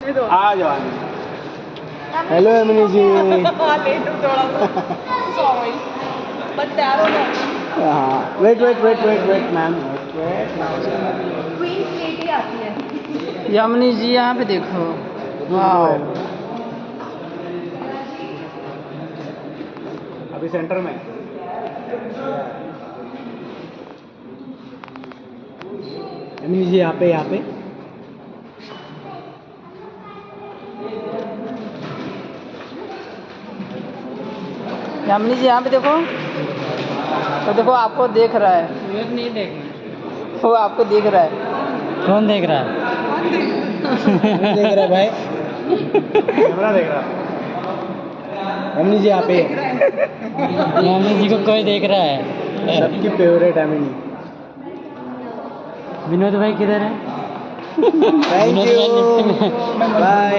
आ जाओ। हेलो एमिनी जी। सॉरी बट तैयार हो गया। हाँ वेट मैम क्वीन स्टेट ही आती है। यमुनी जी यहाँ पे देखो। वाह अभी सेंटर में एमिनी जी यहाँ पे यमुनी जी यहाँ पे देखो। तो देखो आपको देख रहा है। नहीं देखना। वो आपको देख रहा है। कौन देख रहा है? देख रहा है भाई। कैमरा देख रहा है। एमिनी जी यहाँ पे मम्मी जी को कोई देख रहा है। सबकी फेवरेट एमिनी। विनोद भाई किधर है? Thank you bye.